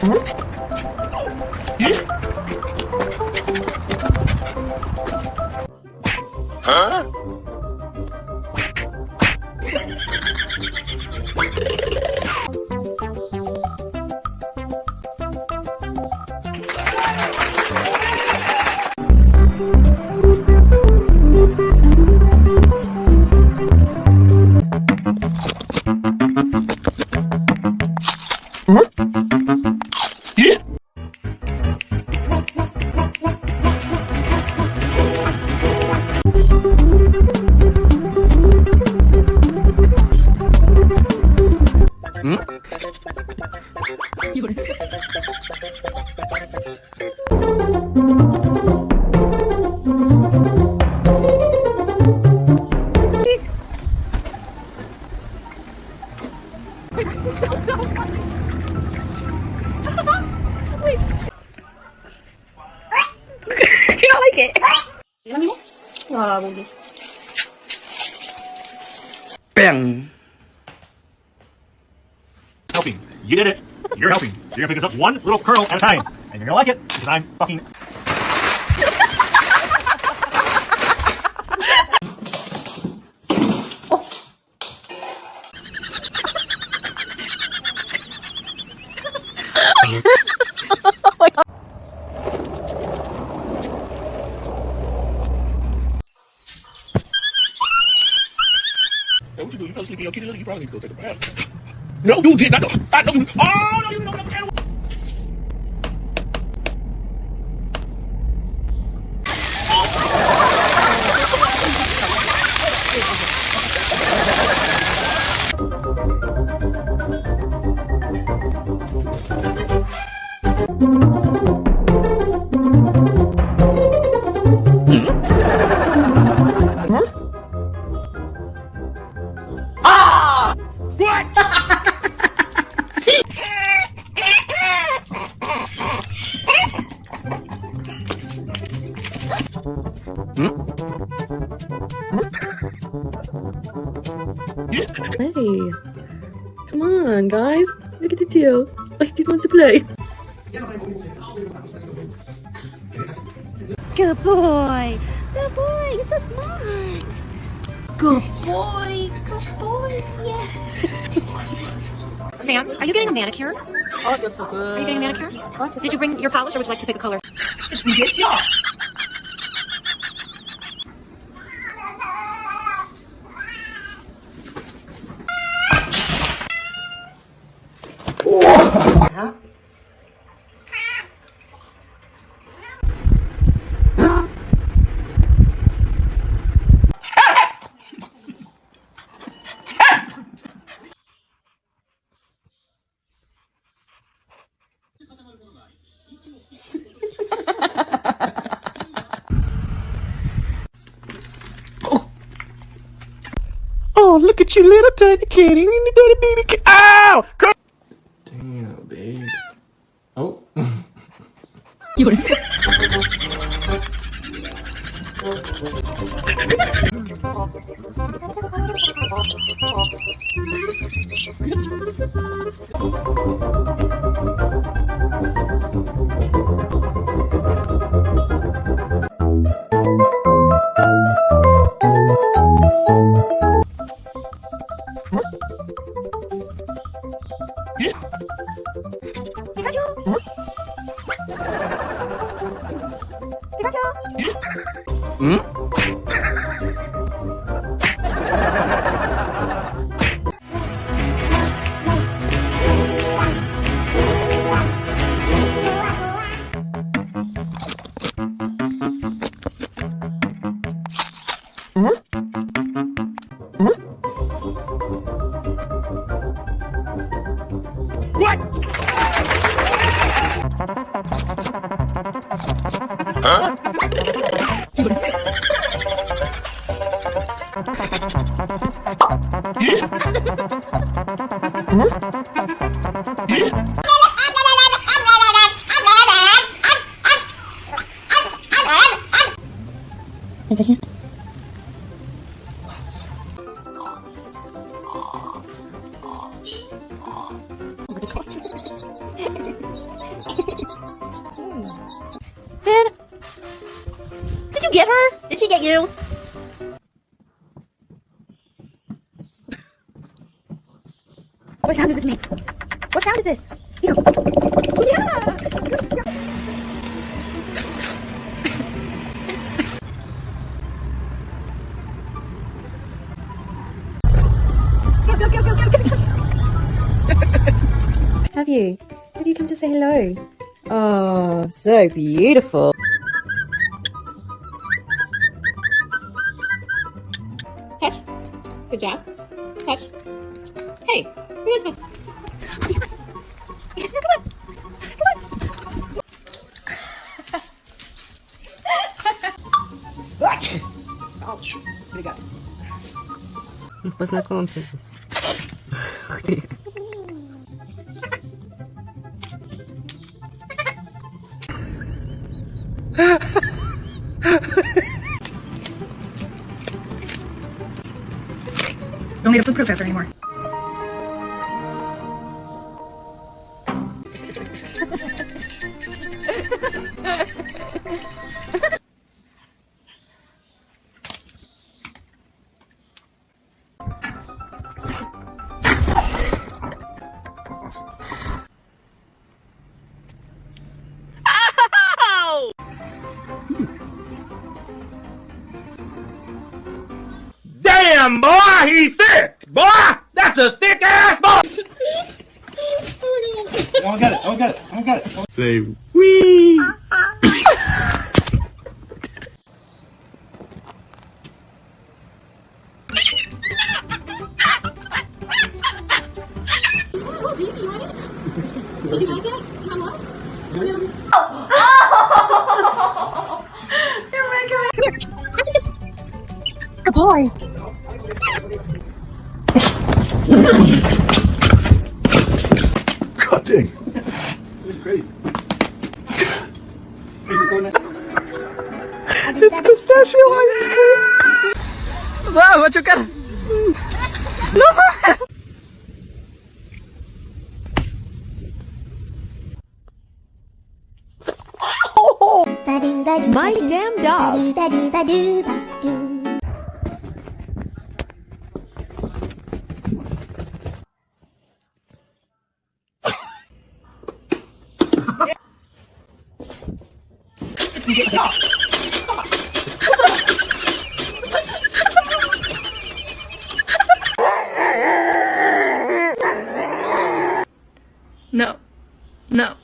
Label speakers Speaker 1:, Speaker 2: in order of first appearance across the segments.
Speaker 1: Huh?
Speaker 2: Do you not like it? Ah, baby.
Speaker 3: Bang!
Speaker 4: Helping. You did it. You're helping. You're gonna pick us up one little kernel at a time. And you're gonna like it, because I'm fucking...
Speaker 3: What you do? You fell asleep in your kitty litter? You probably need to go take a bath. No, you did not. I know you. Oh, no, you know what?
Speaker 2: Hey, come on, guys. Look at the two. Like, he wants to play.
Speaker 5: Good boy. Good boy. You're so smart. Good boy. Good boy. Yeah. Sam, are you getting a manicure?
Speaker 2: Oh, that's so good.
Speaker 5: Are you getting a manicure? Did you bring your polish, or would you like to pick a color?
Speaker 3: Oh, look at you, little tiny kitty. Little tiny baby kitty. Ow! Damn, babe. Oh.
Speaker 1: Huh?
Speaker 5: What sound does this make? What sound is this? Here you go. Yeah!
Speaker 2: Have you? Have you come to say hello? Oh, so beautiful.
Speaker 6: Touch. Good job. Touch. Hey, you're not supposed to.
Speaker 3: Ouch! Obrigado. Mas não conta.
Speaker 6: Don't need a food processor anymore.
Speaker 4: Damn, boy, he's thick! Boy, that's a thick ass boy!
Speaker 1: I got it.
Speaker 3: Say wee.
Speaker 6: Did you like it? Come on. You're making me.
Speaker 5: Good boy.
Speaker 3: God dang.
Speaker 1: It's great.
Speaker 3: It's pistachio ice cream. Wow, what you got? No.
Speaker 5: My damn dog.
Speaker 6: No. No.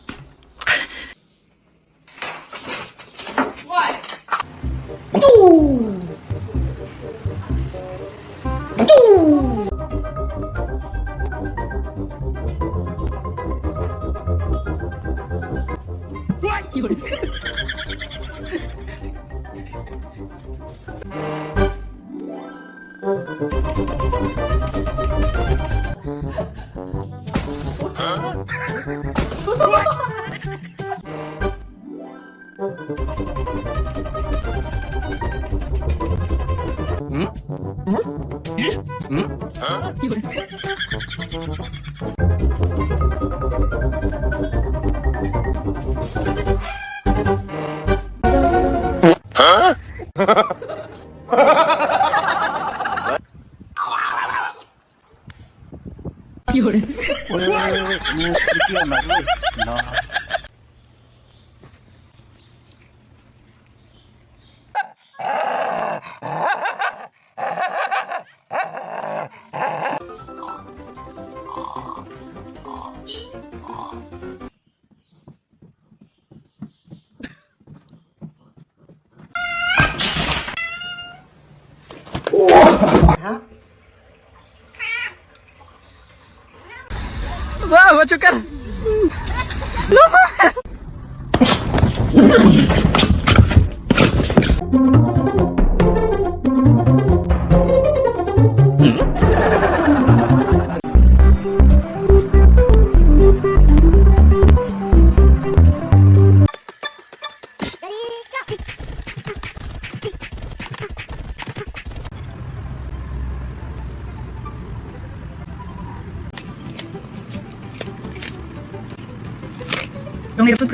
Speaker 3: Wow, what you got? No.
Speaker 6: Don't need a food